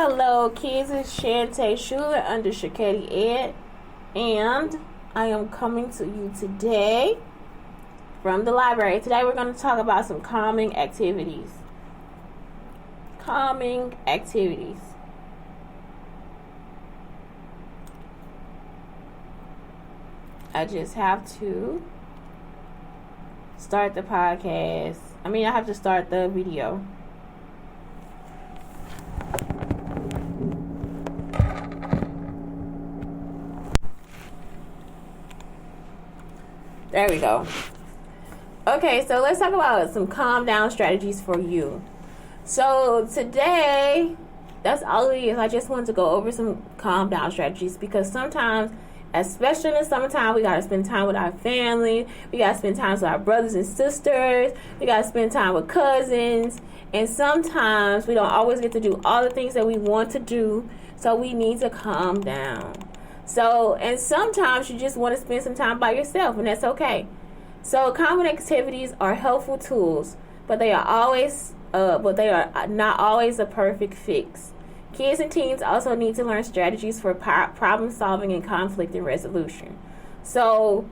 Hello, kids. It's Shantae Schuler under Shaketi Ed, and I am coming to you today from the library. Today we're going to talk about some calming activities. Calming activities. I just have to start the podcast. I have to start the video. There we go. Okay, so let's talk about some calm down strategies for you. So today, that's all it is. I just wanted to go over some calm down strategies because sometimes, especially in the summertime, we got to spend time with our family. We got to spend time with our brothers and sisters. We got to spend time with cousins. And sometimes we don't always get to do all the things that we want to do. So we need to calm down. And sometimes you just want to spend some time by yourself, and that's okay. So calming activities are helpful tools, but they are not always a perfect fix. Kids and teens also need to learn strategies for problem solving and conflict resolution. So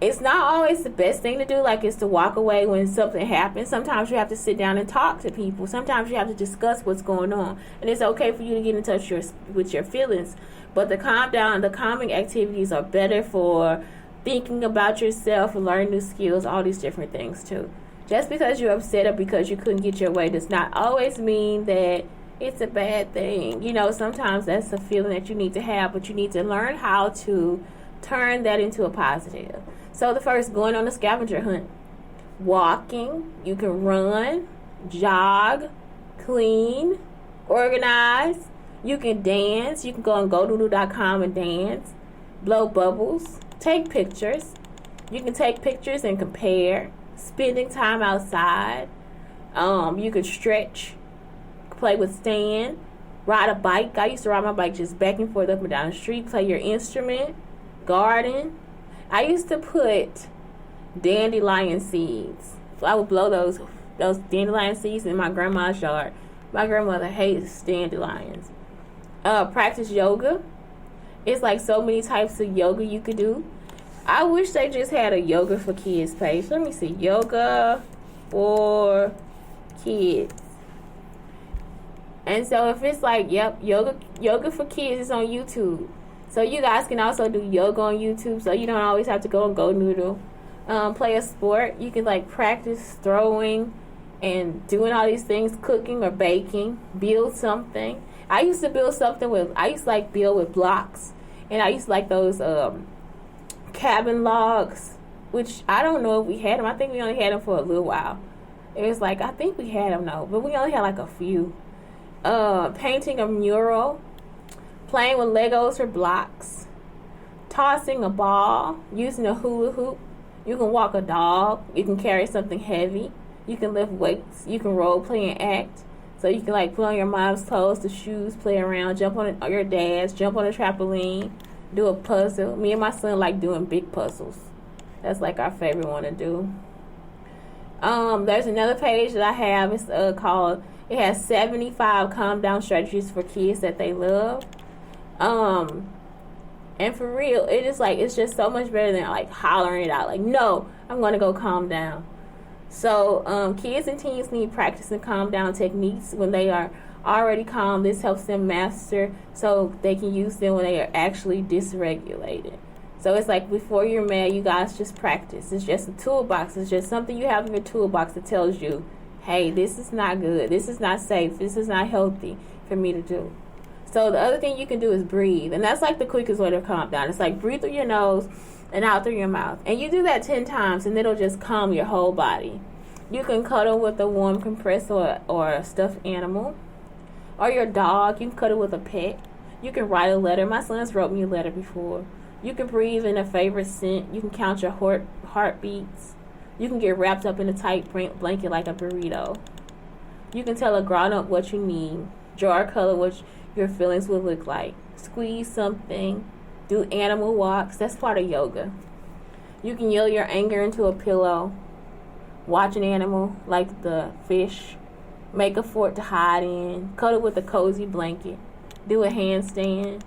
it's not always the best thing to do, like it's to walk away when something happens. Sometimes you have to sit down and talk to people. Sometimes you have to discuss what's going on. And it's okay for you to get in touch with your feelings. But the calming activities are better for thinking about yourself, learning new skills, all these different things too. Just because you're upset or because you couldn't get your way does not always mean that it's a bad thing. Sometimes that's a feeling that you need to have, but you need to learn how to turn that into a positive. So the first, going on a scavenger hunt. Walking, you can run, jog, clean, organize. You can dance. You can go on GoDoodle.com and dance. Blow bubbles. Take pictures. You can take pictures and compare. Spending time outside. You can stretch. Play with Stan. Ride a bike. I used to ride my bike just back and forth up and down the street. Play your instrument. Garden. I used to put dandelion seeds. So I would blow those dandelion seeds in my grandma's yard. My grandmother hates dandelions. Practice yoga. It's like so many types of yoga you could do. I wish they just had a yoga for kids page. Let me see. Yoga for kids. And so if it's like, yoga for kids is on YouTube. So you guys can also do yoga on YouTube, so you don't always have to go and GoNoodle. Play a sport. You can practice throwing and doing all these things, cooking or baking. Build something. I used to build build with blocks, and I used to like those cabin logs, which I don't know if we had them. I think we only had them for a little while. It was I think we had them though, but we only had a few. Painting a mural, playing with Legos or blocks, tossing a ball, using a hula hoop. You can walk a dog. You can carry something heavy. You can lift weights. You can role play and act. So you can put on your mom's clothes, the shoes, play around, jump on your dad's, jump on a trampoline, do a puzzle. Me and my son like doing big puzzles. That's our favorite one to do. There's another page that I have. It's called. It has 75 calm down strategies for kids that they love. And for real, it's just so much better than hollering it out. No, I'm gonna go calm down. So kids and teens need practice and calm down techniques when they are already calm. This helps them master so they can use them when they are actually dysregulated. So it's before you're mad, you guys just practice. It's just a toolbox. It's just something you have in your toolbox that tells you, hey, this is not good. This is not safe. This is not healthy for me to do. So the other thing you can do is breathe. And that's the quickest way to calm down. It's breathe through your nose and out through your mouth. And you do that 10 times and it'll just calm your whole body. You can cuddle with a warm compressed or a stuffed animal. Or your dog. You can cuddle with a pet. You can write a letter. My son's wrote me a letter before. You can breathe in a favorite scent. You can count your heartbeats. You can get wrapped up in a tight blanket like a burrito. You can tell a grown-up what you need. Draw a color what your feelings would look like. Squeeze something. Do animal walks. That's part of yoga. You can yell your anger into a pillow. Watch an animal like the fish make a fort to hide in, cuddle with a cozy blanket, do a handstand,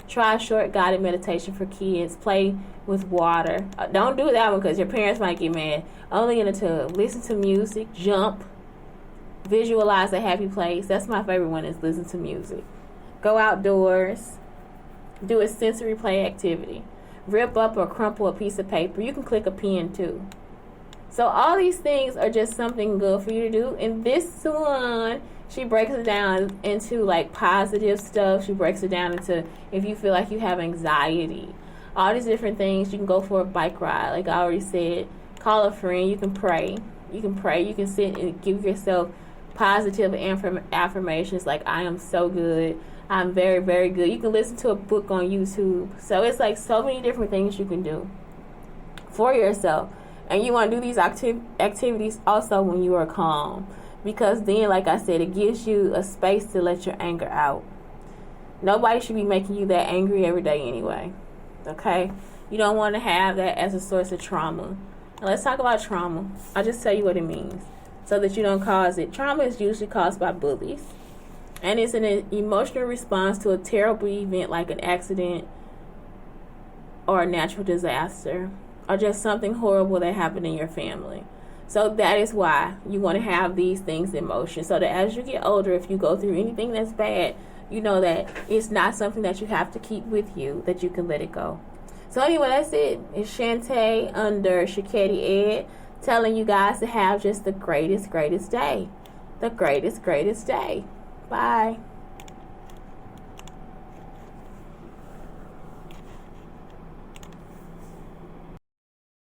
try a short guided meditation for kids, play with water. Don't do that one because your parents might get mad. Only in the tub. Listen to music, jump, visualize a happy place. That's my favorite one, is listen to music. Go outdoors, do a sensory play activity. Rip up or crumple a piece of paper. You can click a pen too. So all these things are just something good for you to do. And this one, she breaks it down into like positive stuff. She breaks it down into if you feel like you have anxiety. All these different things. You can go for a bike ride, like I already said. Call a friend. You can pray. You can sit and give yourself positive affirmations like, I am so good. I'm very, very good. You can listen to a book on YouTube. So it's like so many different things you can do for yourself. And you want to do these activities also when you are calm. Because then, like I said, it gives you a space to let your anger out. Nobody should be making you that angry every day anyway. Okay? You don't want to have that as a source of trauma. Now let's talk about trauma. I'll just tell you what it means so that you don't cause it. Trauma is usually caused by bullies. And it's an emotional response to a terrible event like an accident or a natural disaster or just something horrible that happened in your family. So that is why you want to have these things in motion, so that as you get older, if you go through anything that's bad, you know that it's not something that you have to keep with you, that you can let it go. So anyway, that's it. It's Shantae under Shaketi Ed telling you guys to have just the greatest day. The greatest day. Bye.